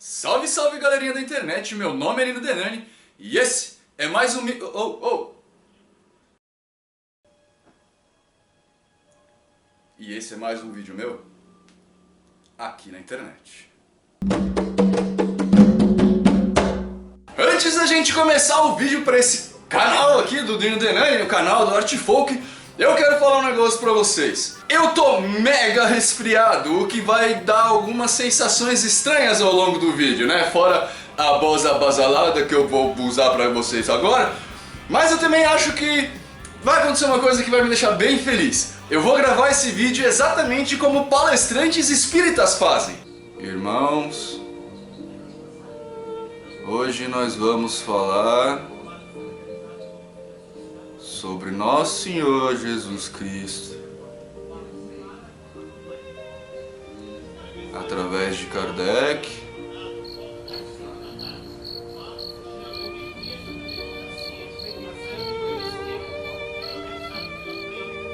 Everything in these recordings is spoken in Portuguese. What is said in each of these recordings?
Salve, salve galerinha da internet, meu nome é Nino Denani e esse é mais um... E esse é mais um vídeo meu aqui na internet. Antes da gente começar o vídeo para esse canal aqui do Nino Denani, o canal do Art Folk, eu quero falar um negócio pra vocês. Eu tô mega resfriado, o que vai dar algumas sensações estranhas ao longo do vídeo, né? Fora a voz abasalada que eu vou usar pra vocês agora. Mas eu também acho que vai acontecer uma coisa que vai me deixar bem feliz. Eu vou gravar esse vídeo exatamente como palestrantes espíritas fazem. Irmãos, hoje nós vamos falar sobre Nosso Senhor Jesus Cristo, através de Kardec,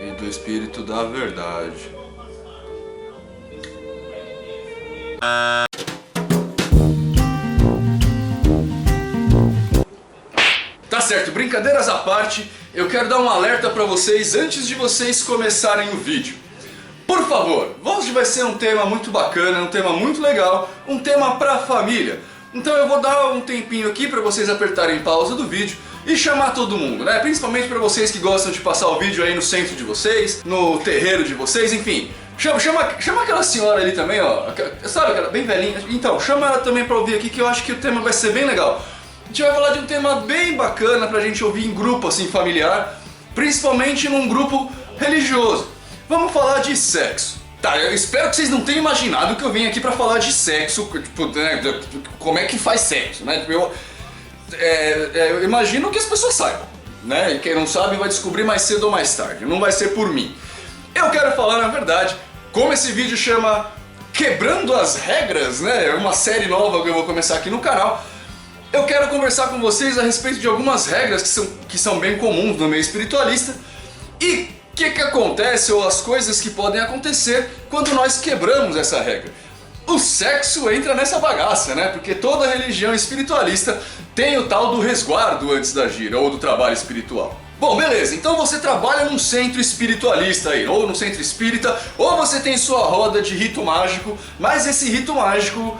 e do Espírito da Verdade. Tá certo, brincadeiras à parte, eu quero dar um alerta pra vocês antes de vocês começarem o vídeo. Por favor, hoje vai ser um tema muito bacana, um tema muito legal, um tema pra família. Então eu vou dar um tempinho aqui pra vocês apertarem pausa do vídeo e chamar todo mundo, né? Principalmente pra vocês que gostam de passar o vídeo aí no centro de vocês, no terreiro de vocês, enfim. Chama aquela senhora ali também, ó, sabe aquela bem velhinha? Então, chama ela também pra ouvir aqui que eu acho que o tema vai ser bem legal. A gente vai falar de um tema bem bacana pra gente ouvir em grupo assim familiar, principalmente num grupo religioso. Vamos falar de sexo. Tá, eu espero que vocês não tenham imaginado que eu vim aqui pra falar de sexo, tipo, né, como é que faz sexo, né? Eu imagino que as pessoas saibam, né? E quem não sabe vai descobrir mais cedo ou mais tarde, não vai ser por mim. Eu quero falar, na verdade, como esse vídeo chama Quebrando as Regras, né? É uma série nova que eu vou começar aqui no canal. Eu quero conversar com vocês a respeito de algumas regras que são bem comuns no meio espiritualista e o que acontece ou as coisas que podem acontecer quando nós quebramos essa regra. O sexo entra nessa bagaça, né? Porque toda religião espiritualista tem o tal do resguardo antes da gira ou do trabalho espiritual. Bom, beleza, então você trabalha num centro espiritualista aí, ou no centro espírita, ou você tem sua roda de rito mágico, mas esse rito mágico,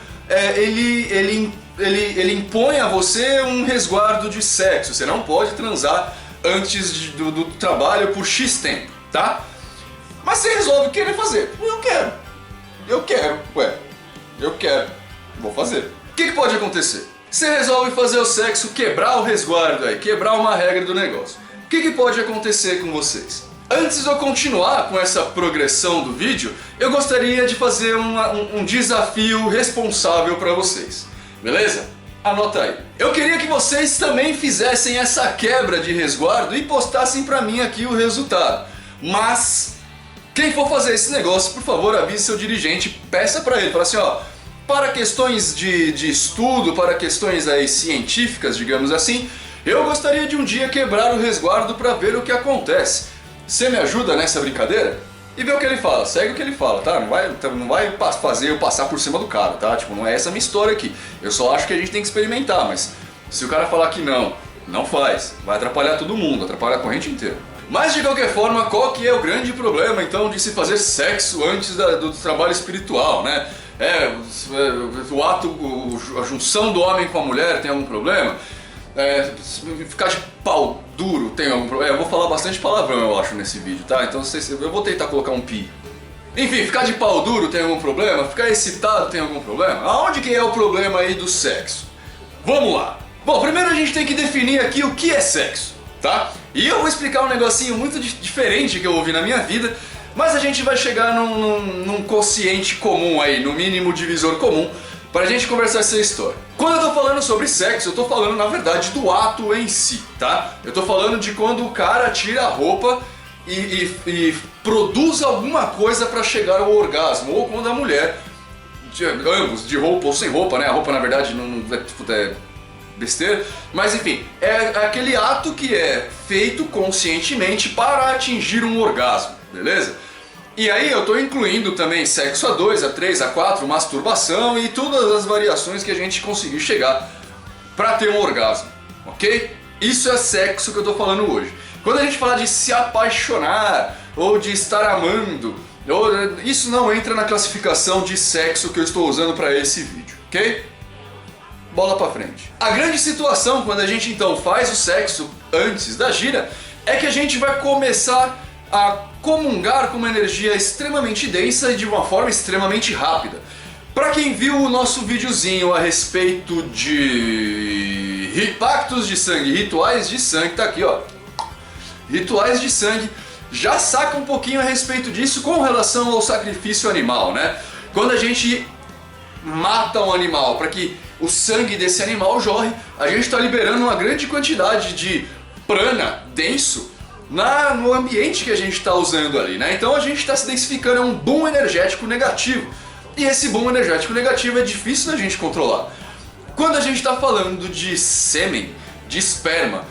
ele impõe a você um resguardo de sexo. Você não pode transar antes do trabalho por X tempo, tá? Mas você resolve querer fazer. Eu quero, vou fazer. O que pode acontecer? Você resolve fazer o sexo, quebrar o resguardo aí, quebrar uma regra do negócio. O que pode acontecer com vocês? Antes de eu continuar com essa progressão do vídeo, eu gostaria de fazer um desafio responsável para vocês. Beleza? Anota aí. Eu queria que vocês também fizessem essa quebra de resguardo e postassem pra mim aqui o resultado. Mas quem for fazer esse negócio, por favor, avise seu dirigente, peça pra ele, fala assim, ó, para questões de estudo, para questões aí científicas, digamos assim, eu gostaria de um dia quebrar o resguardo pra ver o que acontece. Você me ajuda nessa brincadeira? E vê o que ele fala, segue o que ele fala, tá? Não vai fazer eu passar por cima do cara, tá? Tipo, não é essa a minha história aqui. Eu só acho que a gente tem que experimentar, mas se o cara falar que não faz, vai atrapalhar todo mundo, atrapalhar a corrente inteira. Mas de qualquer forma, qual que é o grande problema então de se fazer sexo antes do trabalho espiritual, né? O ato, a junção do homem com a mulher tem algum problema? Ficar de pau duro tem algum problema? Eu vou falar bastante palavrão, eu acho, nesse vídeo, tá? Então eu vou tentar colocar um pi. Enfim, ficar de pau duro tem algum problema? Ficar excitado tem algum problema? Aonde que é o problema aí do sexo? Vamos lá! Bom, primeiro a gente tem que definir aqui o que é sexo, tá? E eu vou explicar um negocinho muito diferente que eu ouvi na minha vida, mas a gente vai chegar num quociente comum aí, no mínimo divisor comum, pra gente conversar essa história. Quando eu tô falando sobre sexo, eu tô falando na verdade do ato em si, tá? Eu tô falando de quando o cara tira a roupa e produz alguma coisa pra chegar ao orgasmo, ou quando a mulher, ambos, de roupa ou sem roupa, né? A roupa na verdade não é besteira, mas enfim, é aquele ato que é feito conscientemente para atingir um orgasmo, beleza? E aí eu estou incluindo também sexo a 2, a 3, a 4, masturbação e todas as variações que a gente conseguir chegar para ter um orgasmo, ok? Isso é sexo que eu estou falando hoje. Quando a gente fala de se apaixonar ou de estar amando, isso não entra na classificação de sexo que eu estou usando para esse vídeo, ok? Bola pra frente. A grande situação quando a gente então faz o sexo antes da gira é que a gente vai começar a comungar com uma energia extremamente densa e de uma forma extremamente rápida. Para quem viu o nosso videozinho a respeito de pactos de sangue, rituais de sangue, tá aqui ó, rituais de sangue, já saca um pouquinho a respeito disso com relação ao sacrifício animal, né? Quando a gente mata um animal para que o sangue desse animal jorre, a gente está liberando uma grande quantidade de prana denso no ambiente que a gente está usando ali, né? Então a gente está se densificando, é um boom energético negativo. E esse boom energético negativo é difícil da gente controlar. Quando a gente está falando de sêmen, de esperma,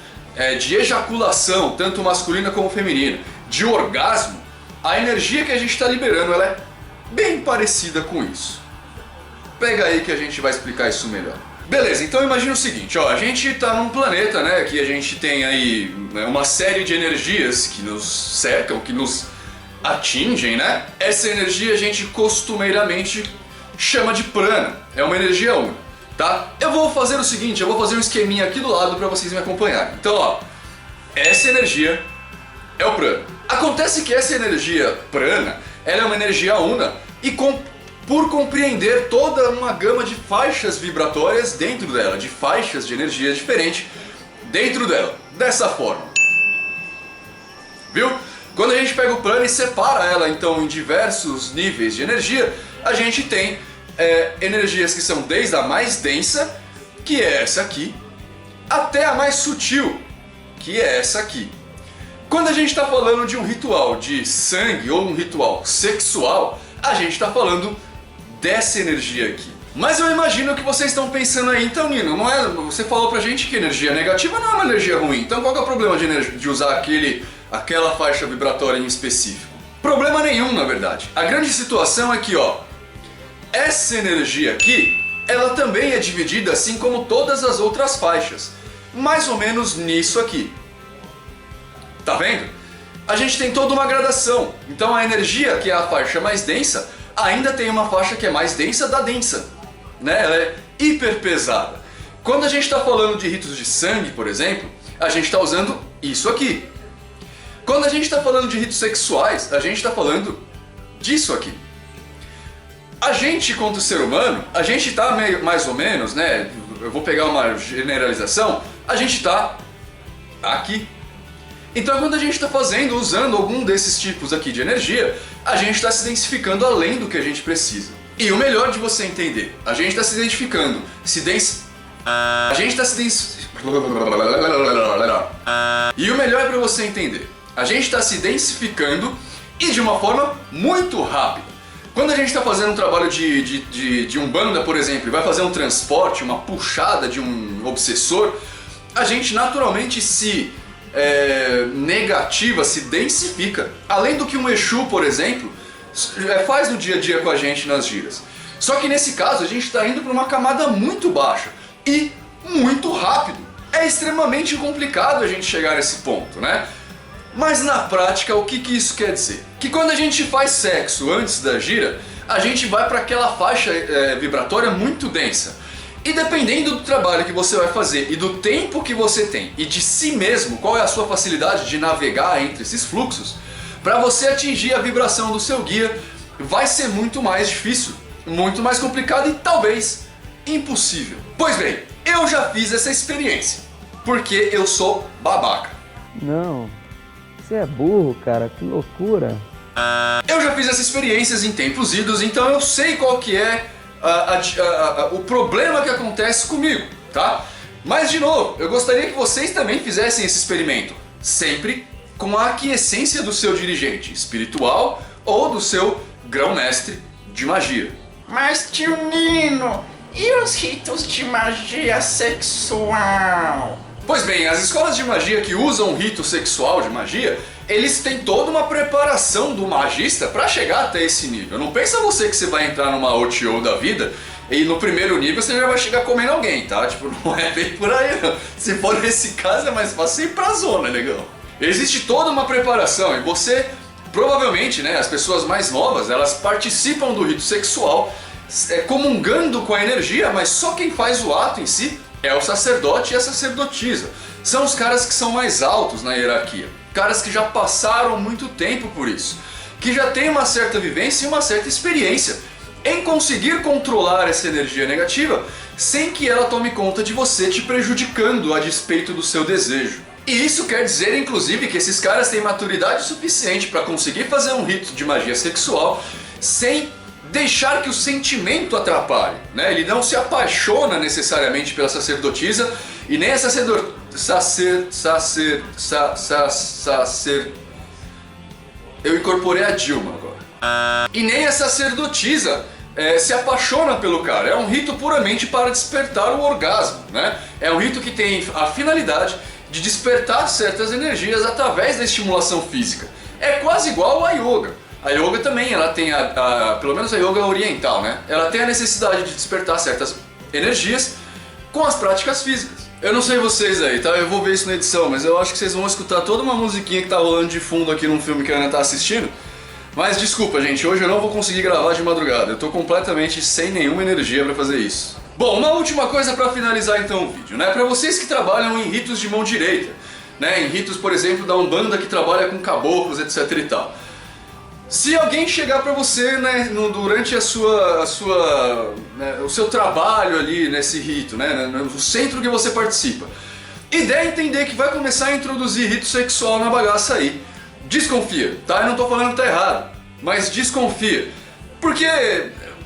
de ejaculação, tanto masculina como feminina, de orgasmo, a energia que a gente está liberando ela é bem parecida com isso. Pega aí que a gente vai explicar isso melhor. Beleza, então imagina o seguinte, ó, a gente está num planeta, né, que a gente tem aí uma série de energias que nos cercam, que nos atingem, né? Essa energia a gente costumeiramente chama de prana, é uma energia única, tá? Eu vou fazer o seguinte, eu vou fazer um esqueminha aqui do lado para vocês me acompanharem. Então, ó, essa energia é o prana. Acontece que essa energia prana, ela é uma energia una e por compreender toda uma gama de faixas vibratórias dentro dela, de faixas de energia diferentes dentro dela, dessa forma. Viu? Quando a gente pega o prana e separa ela então em diversos níveis de energia, a gente tem energias que são desde a mais densa, que é essa aqui, até a mais sutil, que é essa aqui. Quando a gente está falando de um ritual de sangue ou um ritual sexual, a gente está falando dessa energia aqui. Mas eu imagino que vocês estão pensando aí, então Nino, não é, você falou pra gente que energia negativa não é uma energia ruim, então qual que é o problema de usar aquela faixa vibratória em específico? Problema nenhum, na verdade. A grande situação é que, ó, essa energia aqui, ela também é dividida assim como todas as outras faixas, mais ou menos nisso aqui. Tá vendo? A gente tem toda uma gradação, então a energia, que é a faixa mais densa, ainda tem uma faixa que é mais densa da densa, né? Ela é hiper pesada. Quando a gente está falando de ritos de sangue, por exemplo, a gente está usando isso aqui. Quando a gente está falando de ritos sexuais, a gente está falando disso aqui. A gente, quanto ser humano, a gente está mais ou menos, né? Eu vou pegar uma generalização, a gente está aqui. Então quando a gente está usando algum desses tipos aqui de energia, a gente está se densificando além do que a gente precisa. E o melhor de você entender, a gente está se identificando, E o melhor é para você entender, a gente está se densificando e de uma forma muito rápida. Quando a gente está fazendo um trabalho de Umbanda, por exemplo, e vai fazer um transporte, uma puxada de um obsessor, a gente naturalmente se negativa, se densifica. Além do que um Exu, por exemplo, faz no dia a dia com a gente nas giras. Só que nesse caso a gente está indo para uma camada muito baixa e muito rápido. É extremamente complicado a gente chegar nesse ponto, né? Mas na prática, o que isso quer dizer? Que quando a gente faz sexo antes da gira, a gente vai para aquela faixa vibratória muito densa. E dependendo do trabalho que você vai fazer e do tempo que você tem e de si mesmo, qual é a sua facilidade de navegar entre esses fluxos, para você atingir a vibração do seu guia vai ser muito mais difícil, muito mais complicado e talvez impossível. Pois bem, eu já fiz essa experiência, porque eu sou babaca. Não, você é burro, cara, que loucura. Eu já fiz essas experiências em tempos idos, então eu sei qual que é o problema que acontece comigo, tá? Mas de novo, eu gostaria que vocês também fizessem esse experimento, sempre com a aquiescência do seu dirigente espiritual ou do seu grão-mestre de magia. Mas tio Nino, e os ritos de magia sexual? Pois bem, as escolas de magia que usam o rito sexual de magia, eles têm toda uma preparação do magista para chegar até esse nível. Não pensa você que você vai entrar numa OTO da vida e no primeiro nível você já vai chegar comendo alguém, tá? Tipo, não é bem por aí não. Se for nesse caso é mais fácil ir pra zona, legal. Existe toda uma preparação e você, provavelmente, né, as pessoas mais novas, elas participam do rito sexual comungando com a energia, mas só quem faz o ato em si é o sacerdote e a sacerdotisa. São os caras que são mais altos na hierarquia. Caras que já passaram muito tempo por isso. Que já têm uma certa vivência e uma certa experiência em conseguir controlar essa energia negativa sem que ela tome conta de você, te prejudicando a despeito do seu desejo. E isso quer dizer, inclusive, que esses caras têm maturidade suficiente para conseguir fazer um rito de magia sexual sem deixar que o sentimento atrapalhe, né? Ele não se apaixona necessariamente pela sacerdotisa e nem a eu incorporei a Dilma agora. E nem a sacerdotisa se apaixona pelo cara. É um rito puramente para despertar o orgasmo, né? É um rito que tem a finalidade de despertar certas energias através da estimulação física. É quase igual a yoga. A yoga também, ela tem pelo menos a yoga oriental, né? Ela tem a necessidade de despertar certas energias com as práticas físicas. Eu não sei vocês aí, tá? Eu vou ver isso na edição, mas eu acho que vocês vão escutar toda uma musiquinha que tá rolando de fundo aqui num filme que a Ana tá assistindo. Mas desculpa, gente, hoje eu não vou conseguir gravar de madrugada. Eu tô completamente sem nenhuma energia pra fazer isso. Bom, uma última coisa pra finalizar então o vídeo, né? Pra vocês que trabalham em ritos de mão direita, né? Em ritos, por exemplo, da Umbanda que trabalha com caboclos, etc e tal. Se alguém chegar pra você, né, durante o seu trabalho ali nesse rito, né, no centro que você participa, e der a entender que vai começar a introduzir rito sexual na bagaça aí, desconfia, tá? Eu não tô falando que tá errado, mas desconfia. Porque,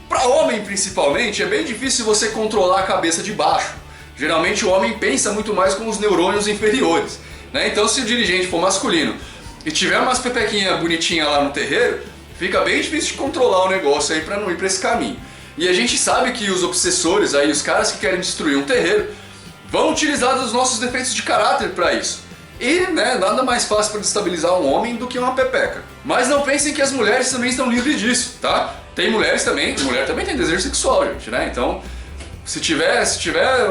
pra homem principalmente, é bem difícil você controlar a cabeça de baixo. Geralmente o homem pensa muito mais com os neurônios inferiores, né? Então se o dirigente for masculino e tiver umas pepequinhas bonitinhas lá no terreiro, fica bem difícil de controlar o negócio aí pra não ir pra esse caminho. E a gente sabe que os obsessores aí, os caras que querem destruir um terreiro, vão utilizar os nossos defeitos de caráter pra isso. E, né, nada mais fácil pra destabilizar um homem do que uma pepeca. Mas não pensem que as mulheres também estão livres disso, tá? Tem mulheres também, mulher também tem desejo sexual, gente, né? Então, se tiver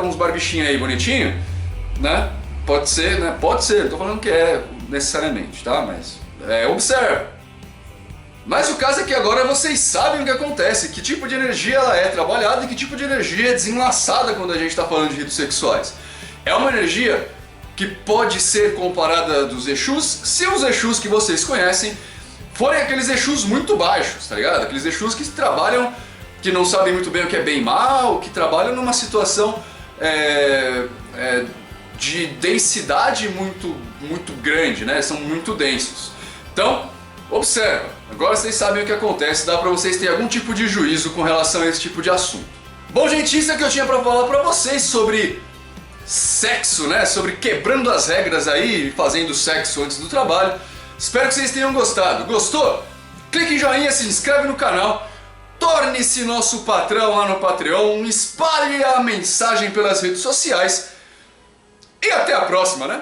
uns barbichinhos aí bonitinho, né? Pode ser, né? Pode ser, não tô falando que é necessariamente, tá? Mas observa. Mas o caso é que agora vocês sabem o que acontece, que tipo de energia ela é trabalhada e que tipo de energia é desenlaçada quando a gente está falando de ritos sexuais. É uma energia que pode ser comparada dos Exus, se os Exus que vocês conhecem forem aqueles Exus muito baixos, tá ligado? Aqueles Exus que trabalham, que não sabem muito bem o que é bem e mal, que trabalham numa situação de densidade muito grande, né? São muito densos. Então, observa, agora vocês sabem o que acontece, dá pra vocês terem algum tipo de juízo com relação a esse tipo de assunto. Bom, gente, isso é que eu tinha pra falar pra vocês sobre sexo, né? Sobre quebrando as regras aí, fazendo sexo antes do trabalho. Espero que vocês tenham gostado. Gostou? Clique em joinha, se inscreve no canal, torne-se nosso patrão lá no Patreon, espalhe a mensagem pelas redes sociais e até a próxima, né?